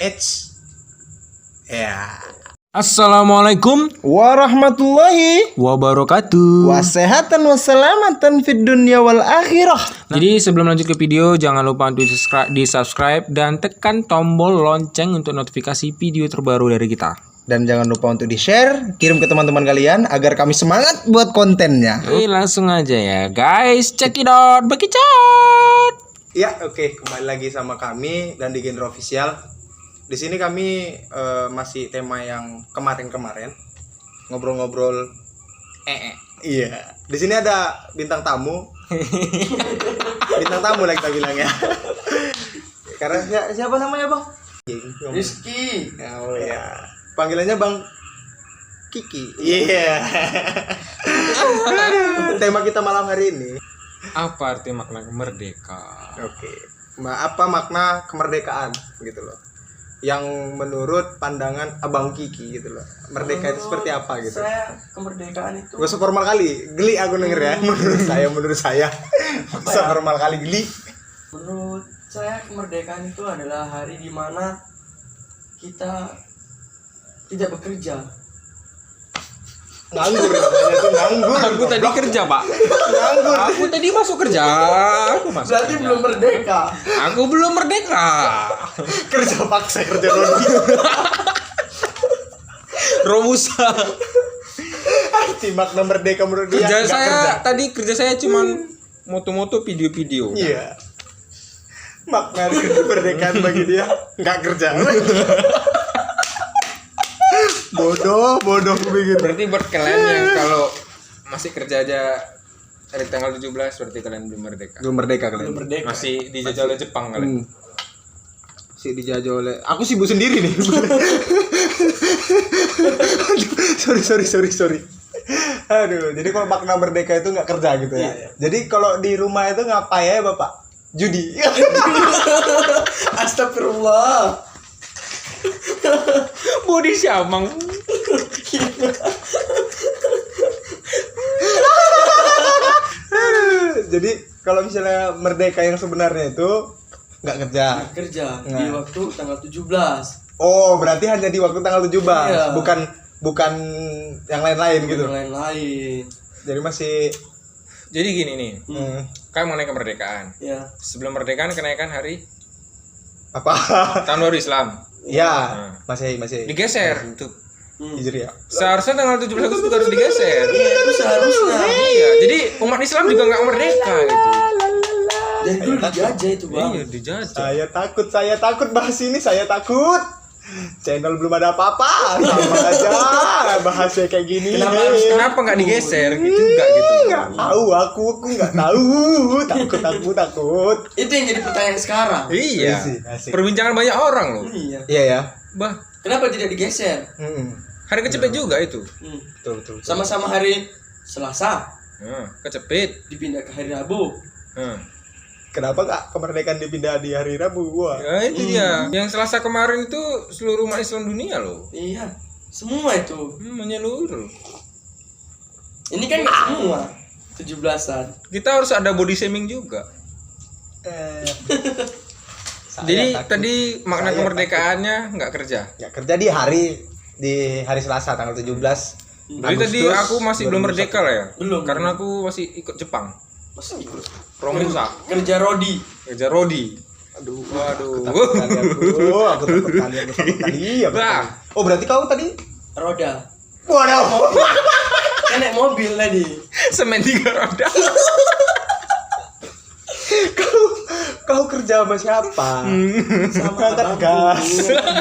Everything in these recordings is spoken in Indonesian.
Eits. Ya. Assalamualaikum Warahmatullahi wabarakatuh. wasehatan wassalamatan fid dunya wal akhirah. Jadi sebelum lanjut ke video, jangan lupa untuk di subscribe dan tekan tombol lonceng untuk notifikasi video terbaru dari kita. Dan jangan lupa untuk di-share, kirim ke teman-teman kalian agar kami semangat buat kontennya. Langsung aja ya guys, check it out, Bakicat. Ya, oke, kembali lagi sama kami dan di Genre Official. Di sini kami masih tema yang kemarin-kemarin, ngobrol-ngobrol. Iya. Di sini ada bintang tamu. Bintang tamu lah kita bilang ya. Karena siapa namanya, Bang? Rizky. Oh ya. Panggilannya Bang Kiki. Iya. Tema kita malam hari ini. Apa arti makna merdeka? Oke. Apa makna kemerdekaan gitu loh? Yang menurut pandangan Abang Kiki gitu loh. Merdeka itu seperti apa gitu? Saya kemerdekaan itu. Gak usah formal kali. Geli aku denger ya. Menurut saya. Gak formal kali, geli. Menurut saya kemerdekaan itu adalah hari di mana kita tidak bekerja. Nganggur. Itu nganggur. Aku tadi kerja, Pak. Nganggur. Aku tadi masuk kerja. Berarti belum merdeka. Aku belum merdeka. Kerja paksa, kerja rodi. Romusa. Arti makna merdeka menurut dia Kerja nggak saya kerja. tadi kerja saya cuman moto-moto video-video. Iya. Makna kemerdekaan bagi dia nggak kerja. Bodoh begitu. Berarti buat kalian yang kalau masih kerja aja dari tanggal 17 berarti kalian belum merdeka. Belum merdeka kalian. Belum merdeka. Masih dijajah oleh Jepang kalian. Si dijajah oleh aku sibuk sendiri nih. sorry. Aduh, jadi kalau makna merdeka itu nggak kerja gitu ya. Iya. Jadi kalau di rumah itu ngapain ya Bapak? Judi. Astagfirullah. Bodi siamang. Jadi kalau misalnya merdeka yang sebenarnya itu nggak kerja. Kerja di Nah. waktu tanggal 17. Oh, berarti hanya di waktu tanggal 17, Iya. bukan yang lain-lain gitu. Yang lain-lain. Jadi masih Jadi gini nih, kan mengenai kemerdekaan. Ya. Sebelum kemerdekaan kenaikan hari apa? tahun baru Islam. Ya, Nah. masih Digeser tuh. Hijriah. Seharusnya tanggal 17 Agustus itu harus digeser. Iya, itu seharusnya. Iya, jadi umat Islam juga nggak merdeka gitu. Jadi dulu dijajah itu, Bang. Iya, dijajah. Saya takut bahas ini, saya takut. Channel belum ada apa-apa, sama aja bahasnya kayak gini. Kenapa nggak digeser gitu juga gitu? Nggak tahu, aku nggak tahu. Takut. Itu yang jadi pertanyaan sekarang. Iya. Asik. Perbincangan banyak orang loh. Iya. Iya ya. Bah, Kenapa tidak digeser? hari kecepet juga itu. Betul. Sama-sama hari Selasa Kecepet. dipindah ke hari Rabu. Kenapa Kak kemerdekaan dipindah di hari Rabu? Wah. Ya itu dia. Yang Selasa kemarin itu seluruh umat Islam dunia loh. Iya, semua itu. Menyeluruh. Ini kan nggak semua 17-an. Kita harus ada body shaming juga. Jadi tadi makna kemerdekaannya nggak kerja. Ya kerja di hari Selasa tanggal 17. Jadi tadi aku masih belum merdeka lah ya. Belum. Karena aku masih ikut Jepang. Masih ikut. Romusa. Kerja Rodi. Kerja Rodi. Aduh. Waduh. Aku takut kali. Bah. Oh, berarti kau tadi? Roda. Waduh. Kan naik mobil tadi. Semen 3 roda. Kau kerja sama siapa? Sama Angkat abangku. gas.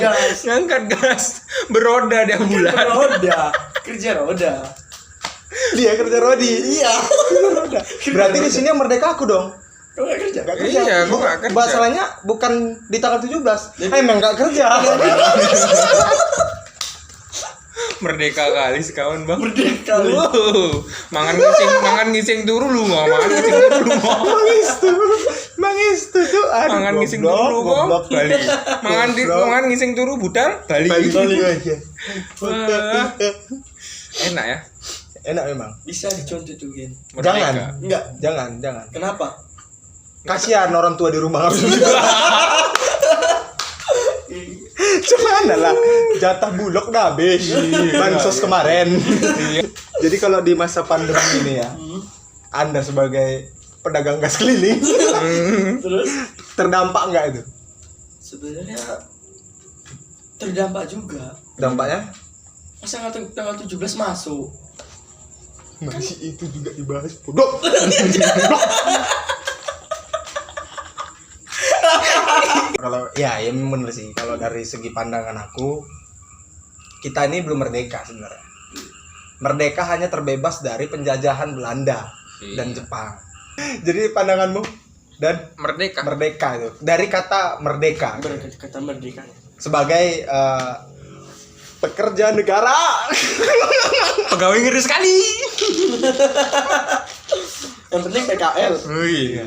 Gas. Ngangkat gas beroda di ambulan. Roda. Kerja roda. Dia kerja Rodi. Iya. Roda. Berarti di sini yang merdeka aku dong. Kau nggak kerja? Gak kerja. Iya, gua nggak kerja. Masalahnya bukan di tanggal 17. Emang gak kerja. Merdeka kali sekawan bang. Merdeka. Mangan ngising turu lu mau. Mangan ngising turu lu mau. Mangis tuh. Aduh, Mangan ngising turu lu mau. goblok. Bali. Mangan ngising turu budal Bali. Balik aja. Wah, enak ya. Enak memang. Bisa dicontoh tuh, Gen. Merdeka. Enggak, jangan. Kenapa? Kasihan orang tua di rumah. Cuman lah jatah bulog udah habis. Bansos kemarin. Jadi kalau di masa pandemi ini ya, Anda sebagai pedagang gas keliling Terus terdampak nggak itu? sebenarnya terdampak juga. Dampaknya? Masa tanggal 17 masuk. Masih itu juga dibahas bodoh. Kalau ya bener sih, kalau dari segi pandangan aku, kita ini belum merdeka sebenarnya. Merdeka hanya terbebas dari penjajahan Belanda dan Jepang. Jadi pandanganmu dan merdeka itu dari kata merdeka Kata merdeka. sebagai pekerja negara. Pegawai ngeri sekali. Yang penting PKL. Iya.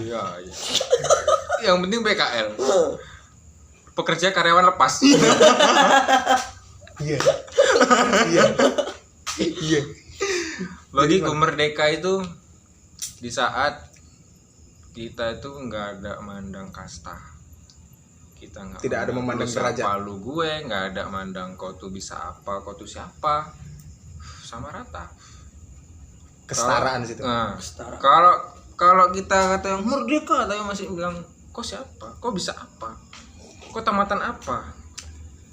Yang penting PKL. Pekerja karyawan lepas. Iya. Iya. Iya. Bagiku merdeka itu di saat kita itu nggak ada mandang kasta. Kita nggak Tidak ada memandang lu siapa derajat. lu gue, nggak ada mandang kau tuh bisa apa, kau tuh siapa, sama rata. Kesetaraan situ. Nah, Setara. kalau kita kata yang merdeka tapi masih bilang kau siapa, kau bisa apa, kau tamatan apa,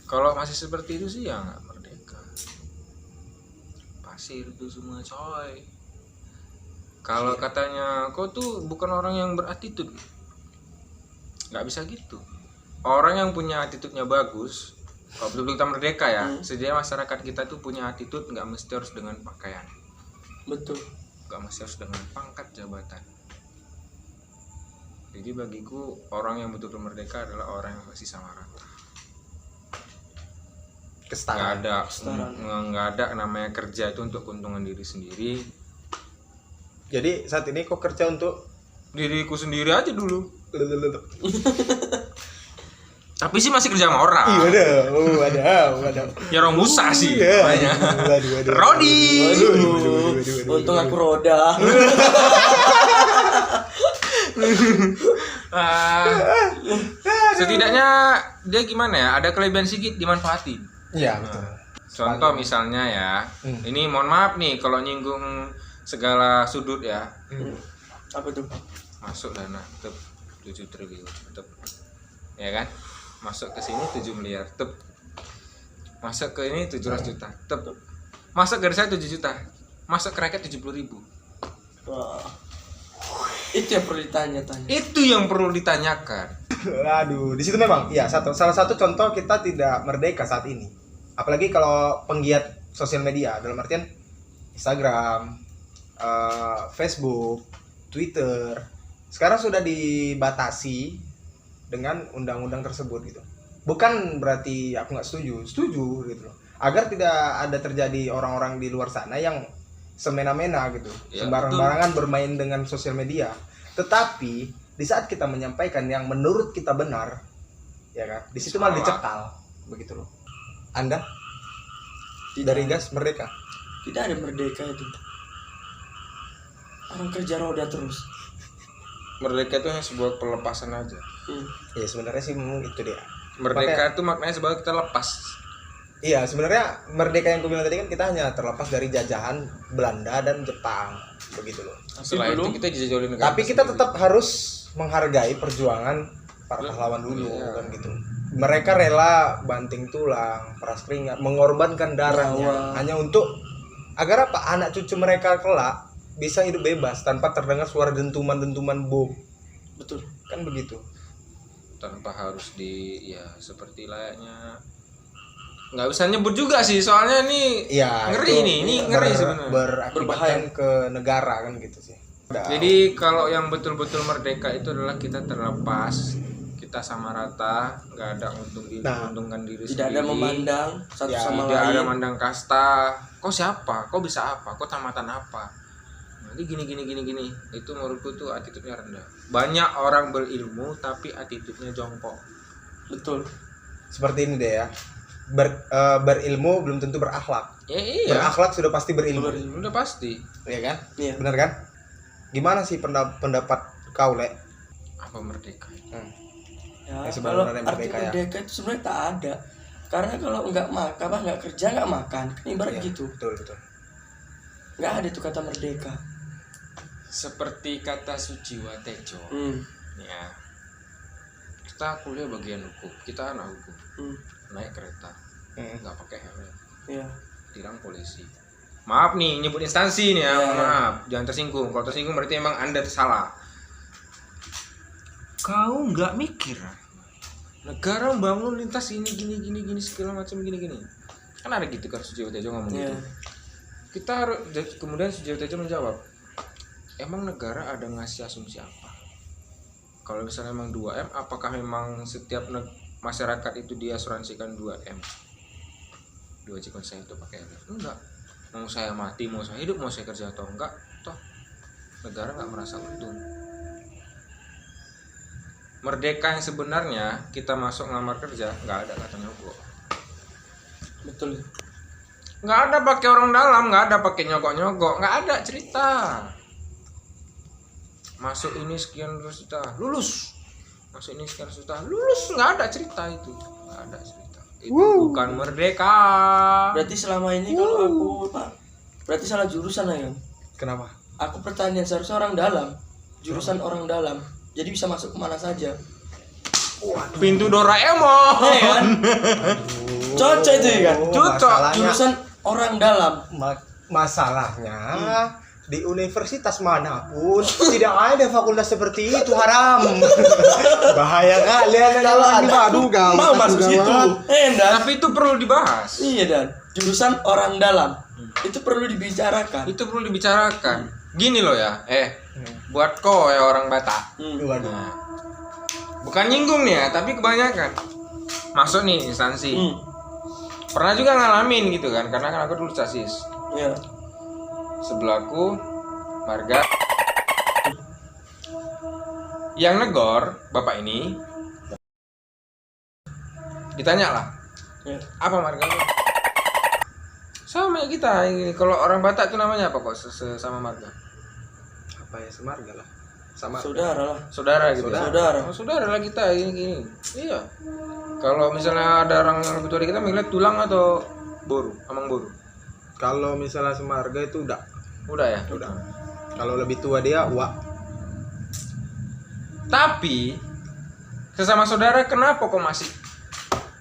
kalau masih seperti itu sih ya nggak merdeka. Pasir itu semua coy. Kalau katanya kau tuh bukan orang yang berattitude, nggak bisa gitu. Orang yang punya attitude-nya bagus, kalau betul-betul kita merdeka ya, setidaknya masyarakat kita tuh punya attitude, nggak mesti harus dengan pakaian, Betul. nggak mesti harus dengan pangkat jabatan. Jadi bagiku orang yang betul-betul merdeka adalah orang yang masih sama rata. Nggak Kesetaraan. ada, Kesetaraan. nggak ada namanya kerja itu untuk keuntungan diri sendiri. Jadi saat ini kok kerja untuk Diriku sendiri aja dulu. Tapi sih masih kerja sama orang. Iya ada. Ya orang Musa sih Iya. namanya. Waduh. Rodi. Untung aku roda. Setidaknya dia gimana ya? Ada kelebihan sedikit dimanfaatin. Iya betul. Contoh misalnya ya, ini mohon maaf nih kalau nyinggung segala sudut ya. Apa tuh? Masuk dana tep 7 triliun tep. Ya kan? Masuk ke sini 7 miliar tep. Masuk ke ini 700 juta tep. Masuk dari saya 7 juta. Masuk ke rakyat 70.000. Wah. Itu yang perlu ditanya-tanya. Itu yang perlu ditanyakan. Aduh, di situ memang ya salah satu contoh kita tidak merdeka saat ini. Apalagi kalau penggiat sosial media dalam artian Instagram, Facebook, Twitter. Sekarang sudah dibatasi dengan undang-undang tersebut gitu. Bukan berarti aku nggak setuju gitu loh. Agar tidak ada terjadi orang-orang di luar sana yang semena-mena gitu, Ya, sembarang-barangan bermain dengan sosial media. Tetapi di saat kita menyampaikan yang menurut kita benar, ya kan, di situ malah Salah. dicekal, begitu loh. Anda Tidak. dari gas merdeka? Tidak ada merdeka itu. Orang kerja roda terus. Merdeka itu hanya sebuah pelepasan aja. Ya sebenarnya sih memang itu dia. Merdeka itu maknanya sebagai kita lepas. Iya, sebenarnya merdeka yang gue bilang tadi kan kita hanya terlepas dari jajahan Belanda dan Jepang, begitu loh. Setelah itu belum. kita dijajah oleh negara. Tapi kita sendiri. tetap harus menghargai perjuangan para pahlawan dulu Iya. kan gitu. Mereka rela banting tulang, peras keringat, mengorbankan darahnya Nyawa. hanya untuk agar apa? Anak cucu mereka kelak bisa hidup bebas tanpa terdengar suara dentuman-dentuman bom. Betul. Kan begitu. Tanpa harus ya seperti layaknya nggak bisa nyebut juga sih soalnya ini Iya, ngeri itu nih, ini ngeri sebenarnya. berakibatkan ke negara kan gitu sih. Jadi kalau yang betul-betul merdeka itu adalah kita terlepas, kita sama rata, nggak ada menguntungkan diri Tidak sendiri. ada memandang satu Ya, sama Tidak ada lain. mandang kasta. Kau siapa? Kau bisa apa? Kau tamatan apa? Jadi gini. Itu menurutku tuh attitude-nya rendah. Banyak orang berilmu tapi attitude-nya jongkok. Betul. Seperti ini deh ya. Berilmu belum tentu berakhlak. Ya iya. Berakhlak sudah pasti berilmu. Udah pasti. Iya kan? Iya. Benar kan? Gimana sih pendapat kau, Le? Apa merdeka? Ya, Ya, kalau sebenarnya arti merdeka ya. merdeka itu sebenarnya tak ada. Karena kalau nggak kerja nggak makan, kan ibarat Iya, gitu. betul betul. Nggak ada tuh kata merdeka. Seperti kata Sujiwo Tejo. Ya. Kita kuliah bagian hukum. Kita anak hukum. Naik kereta. Nggak pakai helm. Iya. Tilang polisi. Maaf nih, nyebut instansi nih ya. Iya. Maaf, jangan tersinggung. Kalau tersinggung berarti emang Anda salah. Kau nggak mikir. Negara membangun lintas ini gini segala macam gini. Kan ada gitu kan Sujiwo Tejo ngomong Iya. gitu. Kita harus kemudian Sujiwo Tejo menjawab, emang negara ada ngasih asumsi apa? Kalau misalnya emang 2M, apakah memang setiap masyarakat itu diasuransikan 2M? Diwajibkan saya untuk pakai helm? Enggak. Mau saya mati, mau saya hidup, mau saya kerja atau enggak, toh negara nggak merasa untung. Merdeka yang sebenarnya kita masuk ngelamar kerja nggak ada kata nyogok. Betul. Nggak ada pakai orang dalam, nggak ada pakai nyogok, nggak ada cerita. Masuk ini sekian juta, lulus. Masuk ini sekian juta, lulus. Nggak ada cerita itu, nggak ada cerita. Itu bukan merdeka. Berarti selama ini kalau aku berarti salah jurusan ya kan? Kenapa? Aku pertanian seharusnya orang dalam, jurusan orang dalam, jadi bisa masuk kemana saja. Pintu Doraemon. Ya kan? Cocok itu ya kan? Cocok. Masalahnya- Jurusan orang dalam. Masalahnya di universitas manapun tidak ada fakultas seperti itu, haram. Bahaya kalian Kalau ada aduh gawat, mau masuk gawat. situ. Dan Tapi itu perlu dibahas. iya dan jurusan orang dalam itu perlu dibicarakan. Itu perlu dibicarakan. Gini loh ya, buat kau ya orang Batak. Waduh. Nah, bukan nyinggung nih ya, tapi kebanyakan masuk nih instansi. Pernah juga ngalamin gitu kan, karena kan aku dulu casis. Iya. Sebelahku marga. Yang negor bapak ini ditanya lah, Iya. apa marga lu? Sama ya kita ini. Kalau orang Batak itu namanya apa kok sama marga? Apa ya, semarga lah. Sama Saudara lah. Saudara gitu. ya? Saudara. Oh, saudara lah kita ini. Iya. Kalau misalnya ada orang yang lebih tua dari kita manggilnya tulang atau boru, amang boru. kalau misalnya semarga itu udah. Udah ya. Kalau lebih tua dia, wah. Tapi sesama saudara kenapa kok masih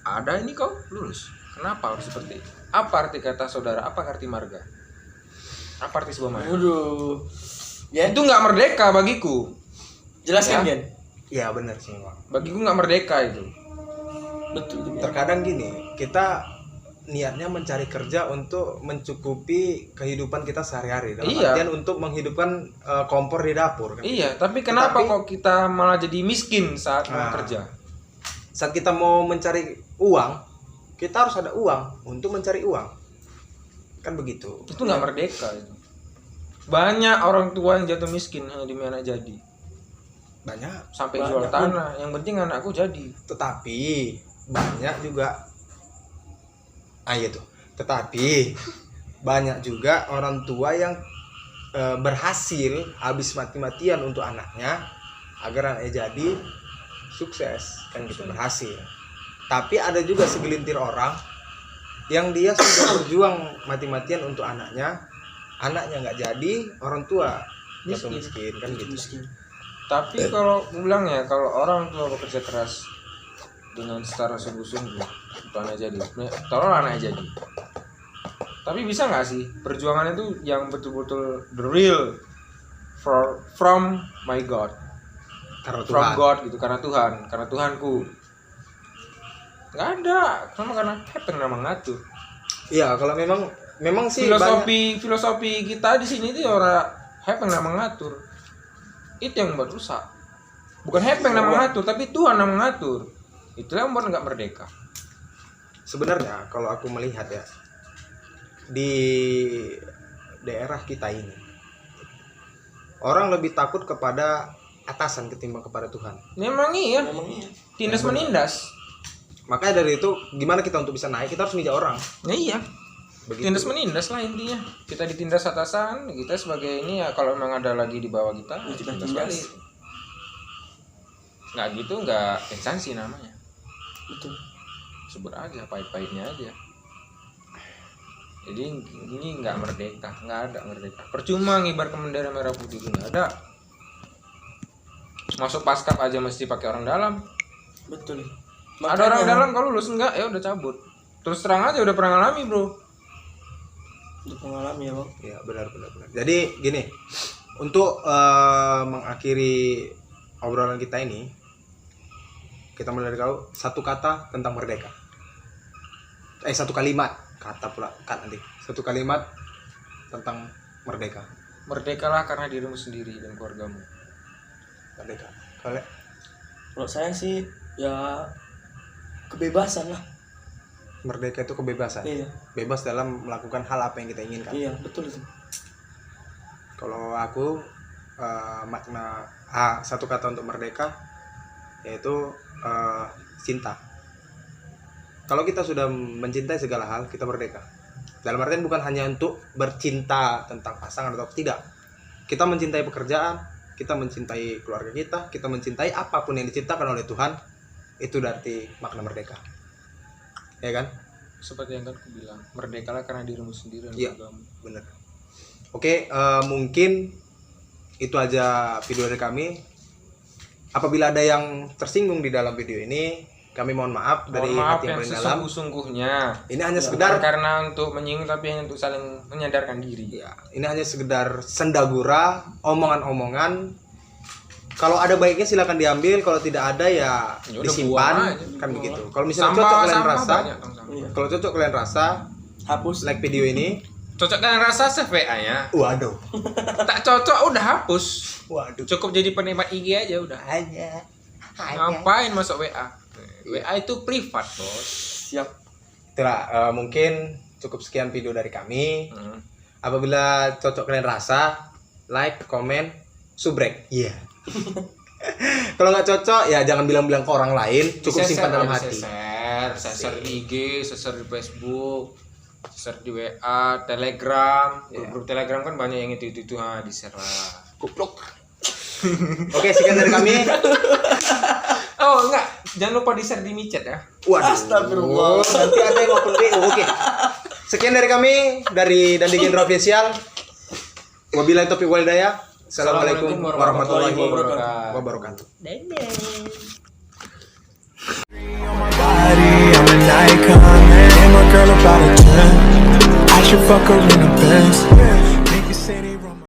ada ini kau lulus? Kenapa harus seperti itu? Apa arti kata saudara? Apa arti marga? Apa arti sebuah marga? Waduh. Ya, Itu nggak merdeka bagiku. jelaskan Ya. Gen. Iya benar sih, Bang. Bagiku nggak merdeka itu. Betul tuh, Gen. Terkadang gini, kita niatnya mencari kerja untuk mencukupi kehidupan kita sehari-hari. Dalam Iya. artian untuk menghidupkan kompor di dapur. Kan? Iya, tapi kenapa Tetapi- kok kita malah jadi miskin saat mau Nah. kerja? Saat kita mau mencari uang, kita harus ada uang untuk mencari uang. Kan begitu. Itu nggak merdeka itu. Banyak orang tua yang jatuh miskin hanya demi anak jadi. Banyak. Sampai Banyak jual pun. tanah. Yang penting anakku jadi. Tetapi banyak juga iya tuh. Tetapi banyak juga orang tua yang berhasil habis mati-matian untuk anaknya agar anaknya jadi sukses, kan gitu, berhasil. Tapi ada juga segelintir orang yang dia sudah berjuang mati-matian untuk anaknya nggak jadi, orang tua jatuh miskin, kan gitu. Miskin. Tapi kalau aku bilang ya, kalau orang tua bekerja keras dengan secara sungguh-sungguh untuk anak jadi, tolong anak jadi. Tapi bisa nggak sih perjuangan itu yang betul-betul the real from my God, Karena from Tuhan. God gitu, karena Tuhanku. Nggak ada, karena happen memang ngatur. Iya, kalau memang sih banyak. Filosofi kita di sini tuh orang happen memang ngatur. Itu yang membuat rusak. Bukan happen yang mengatur, tapi Tuhan yang mengatur. Itulah yang membuat nggak merdeka. Sebenarnya kalau aku melihat ya, di daerah kita ini orang lebih takut kepada atasan ketimbang kepada Tuhan. Memang iya, Memang iya. tindas menindas. Makanya dari itu gimana kita untuk bisa naik, kita harus ngejar orang. Ya iya, Begitu. tindas menindas lah intinya. Kita ditindas atasan, kita sebagai ini ya kalau memang ada lagi di bawah kita, Ya, kita tindas tindas. balik. Nggak gitu nggak instansi namanya. Betul. sebut aja pahit-pahitnya aja. Jadi ini nggak merdeka, nggak ada merdeka. Percuma ngibarkan bendera merah putih itu nggak ada. Masuk paskap aja mesti pakai orang dalam. Betul. Ada orang dalam kalau lulus enggak ya udah cabut. Terus terang aja udah pernah ngalami bro. Udah mengalami ya bang. Ya benar. Jadi gini, untuk mengakhiri obrolan kita ini, kita mulai dari kau satu kata tentang merdeka. Satu kalimat, kata pula kan nanti. Satu kalimat tentang merdeka. Merdekalah karena dirimu sendiri dan keluargamu. Merdeka. Kalau Kalau saya sih ya kebebasan lah. merdeka itu kebebasan. Iya. Bebas dalam melakukan hal apa yang kita inginkan. Iya betul itu. Kalau aku makna satu kata untuk merdeka yaitu cinta. Kalau kita sudah mencintai segala hal, kita merdeka. Dalam artian bukan hanya untuk bercinta tentang pasangan atau tidak. Kita mencintai pekerjaan, kita mencintai keluarga kita mencintai apapun yang diciptakan oleh Tuhan, itu berarti makna merdeka. Ya kan? Seperti yang kan aku bilang, merdekalah karena dirimu sendiri dan Iya. keluargamu. Bener. Oke, mungkin itu aja video dari kami. Apabila ada yang tersinggung di dalam video ini, kami mohon maaf dari Mohon maaf hati yang yang paling dalam. sesungguh-sungguhnya. Ini hanya Bukan sekedar karena untuk menyinggung tapi hanya untuk saling menyadarkan diri. ya, ini hanya sekedar sendagura, omongan-omongan. Kalau ada baiknya silakan diambil, kalau tidak ada ya Ya udah, buang disimpan, aja. kan begitu. Kalau misalnya cocok kalian rasa, banyak, sampah. Iya. kalau cocok kalian rasa, Hapus. like video ini. Cocok dengan rasa save WA-nya. Waduh. Tak cocok udah hapus. Waduh. Cukup jadi penikmat IG aja udah. Hanya. Ngapain masuk WA? WA itu privat, Bos. Siap. Itulah mungkin cukup sekian video dari kami. Hmm. Apabila cocok kalian rasa, like, komen, subrek. Iya. Kalau nggak cocok ya jangan bilang-bilang ke orang lain, cukup simpan dalam hati. Share di IG, share di Facebook, share di WA, Telegram. Grup Telegram kan banyak yang itu di share lah. Kupluk. Oke, sekian dari kami. Oh enggak, jangan lupa di share di micet ya. Waduh. Astagfirullah. Nanti ada yang open BO. Oke. Sekian dari kami dari Dandi Genre Official. Wabillahi taufiq wal hidayah. Assalamualaikum warahmatullahi wabarakatuh. Body, I'm an icon, man. And my girl about a 10. I should fuck her in the Benz.